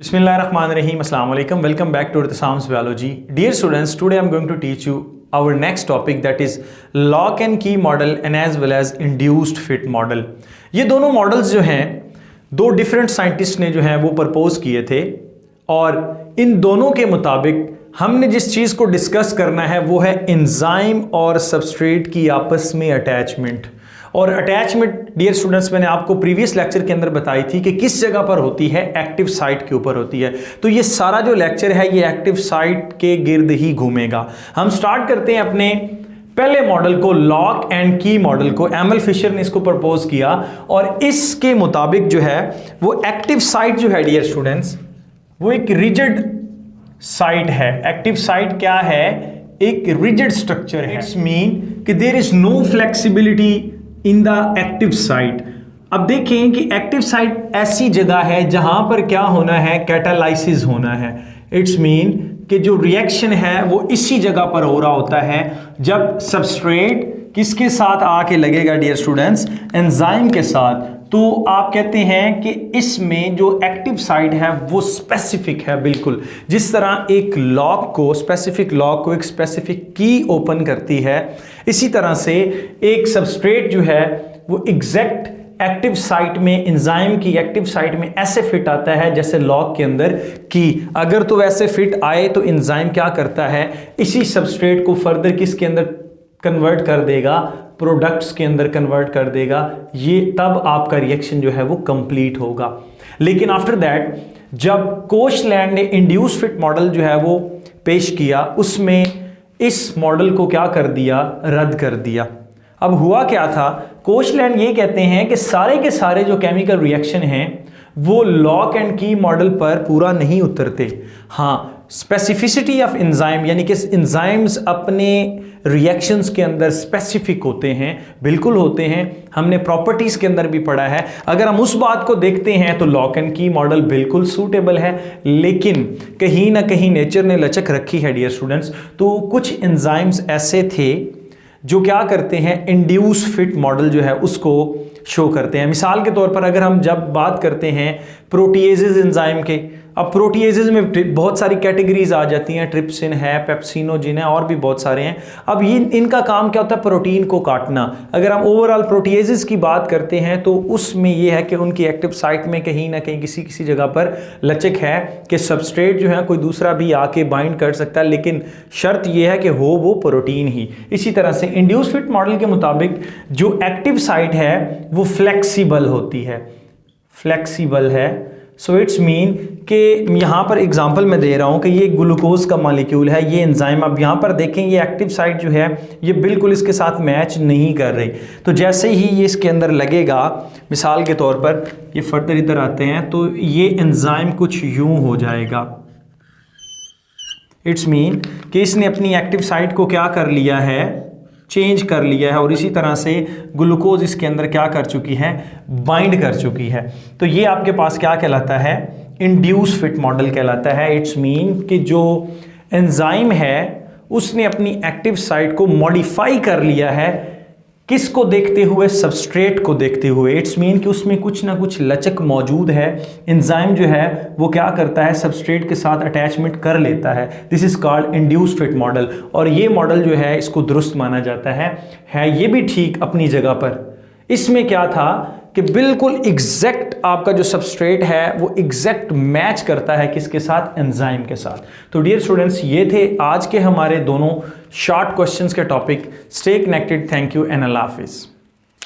Bismillahirrahmanirrahim. Assalamu alaikum. Welcome back to Irtisam's Biology. Dear students, today I'm going to teach you our next topic, that is lock and key model and as well as induced fit model. ये दोनों models जो हैं दो different scientist ने जो हैं वो propose किए थे और इन दोनों के मुताबिक हमने जिस चीज़ को डिस्कस करना है वो है एंजाइम और सबस्ट्रेट की आपस में अटैचमेंट। और अटैचमेंट डियर स्टूडेंट्स मैंने आपको प्रीवियस लेक्चर के अंदर बताई थी कि किस जगह पर होती है, एक्टिव साइट के ऊपर होती है। तो ये सारा जो लेक्चर है ये एक्टिव साइट के गिर्द ही घूमेगा। हम स्टार्ट करते हैं अपने पहले मॉडल को, लॉक एंड की मॉडल को। एमएल फिशर ने इसको प्रपोज किया और इसके मुताबिक जो है वो एक्टिव साइट जो है डियर स्टूडेंट्स वो एक रिजिड साइट है। एक्टिव साइट क्या है? एक रिजिड स्ट्रक्चर है। इट्स मीन कि there is no flexibility in the active site. अब देखें कि एक्टिव साइट ऐसी जगह है जहां पर क्या होना है, कैटालाइसिस होना है। इट्स मीन कि जो रिएक्शन है वो इसी जगह पर हो रहा होता है जब सबस्ट्रेट किसके साथ आके लगेगा डियर स्टूडेंट्स, एंजाइम के साथ। तो आप कहते हैं कि इसमें जो एक्टिव साइट है वो स्पेसिफिक है, बिल्कुल जिस तरह एक लॉक को, स्पेसिफिक लॉक को एक स्पेसिफिक की ओपन करती है, इसी तरह से एक सबस्ट्रेट जो है वो एग्जैक्ट एक्टिव साइट में, एंजाइम की एक्टिव साइट में ऐसे फिट आता है जैसे लॉक के अंदर की। अगर तो वैसे फिट आए तो एंजाइम क्या करता है, इसी सबस्ट्रेट को फर्दर किसके अंदर कन्वर्ट कर देगा, प्रोडक्ट्स के अंदर कन्वर्ट कर देगा। ये तब आपका रिएक्शन जो है वो कंप्लीट होगा। लेकिन आफ्टर दैट जब कोशलैंड ने इंड्यूस फिट मॉडल जो है वो पेश किया, उसमें इस मॉडल को क्या कर दिया, रद्द कर दिया। अब हुआ क्या था, कोशलैंड ये कहते हैं कि सारे के सारे जो केमिकल रिएक्शन हैं वो लॉक एंड की मॉडल पर पूरा नहीं उतरते। हाँ, स्पेसिफिसिटी ऑफ एंजाइम यानी कि एंजाइम्स अपने रिएक्शंस के अंदर स्पेसिफिक होते हैं, बिल्कुल होते हैं। हमने प्रॉपर्टीज के अंदर भी पढ़ा है। अगर हम उस बात को देखते हैं तो लॉक एंड की मॉडल बिल्कुल सूटेबल है, लेकिन कहीं ना कहीं नेचर ने लचक रखी है डियर स्टूडेंट्स। तो कुछ एंजाइम्स ऐसे थे जो क्या करते हैं, इंड्यूस फिट मॉडल जो है उसको शो करते हैं। मिसाल के तौर पर अगर हम जब बात करते हैं प्रोटीएजेज एंजाइम के, अब प्रोटीएजेज में बहुत सारी कैटेगरीज आ जाती हैं, ट्रिप्सिन है, पेप्सिनोजिन है और भी बहुत सारे हैं। अब ये इनका काम क्या होता है, प्रोटीन को काटना। अगर हम ओवरऑल प्रोटीएजेज की बात करते हैं तो उसमें ये है कि उनकी एक्टिव साइट में कहीं ना कहीं किसी जगह पर लचक है कि सबस्ट्रेट जो है कोई दूसरा भी आके बाइंड कर सकता है, लेकिन शर्त यह है कि हो वो प्रोटीन ही। इसी तरह से इंड्यूस फिट मॉडल के मुताबिक जो एक्टिव साइट है वो फ्लेक्सिबल होती है, फ्लेक्सिबल है। सो इट्स मीन कि यहाँ पर एग्जांपल मैं दे रहा हूँ कि ये ग्लूकोज का मॉलिक्यूल है, ये एंजाइम। अब यहाँ पर देखें ये एक्टिव साइट जो है ये बिल्कुल इसके साथ मैच नहीं कर रही। तो जैसे ही ये इसके अंदर लगेगा, मिसाल के तौर पर ये फर्दर इधर आते हैं तो ये एंजाइम कुछ यूं हो जाएगा। इट्स मीन कि इसने अपनी एक्टिव साइट को क्या कर लिया है, चेंज कर लिया है, और इसी तरह से ग्लूकोज इसके अंदर क्या कर चुकी है, बाइंड कर चुकी है। तो ये आपके पास क्या कहलाता है, इंड्यूस फिट मॉडल कहलाता है। इट्स मीन कि जो एंजाइम है उसने अपनी एक्टिव साइट को मॉडिफाई कर लिया है, किसको देखते हुए, सबस्ट्रेट को देखते हुए। इट्स मीन कि उसमें कुछ ना कुछ लचक मौजूद है। एंजाइम जो है वो क्या करता है, सबस्ट्रेट के साथ अटैचमेंट कर लेता है। This is called induce fit model. और ये मॉडल जो है इसको दुरुस्त माना जाता है ये भी ठीक अपनी जगह पर। इसमें क्या था कि बिल्कुल एग्जैक्ट आपका जो सबस्ट्रेट है वो एग्जैक्ट मैच करता है किसके साथ, एंजाइम के साथ। तो डियर स्टूडेंट्स ये थे आज के हमारे दोनों शॉर्ट क्वेश्चंस के topic. Stay connected. Thank you and अल्लाह हाफिज़।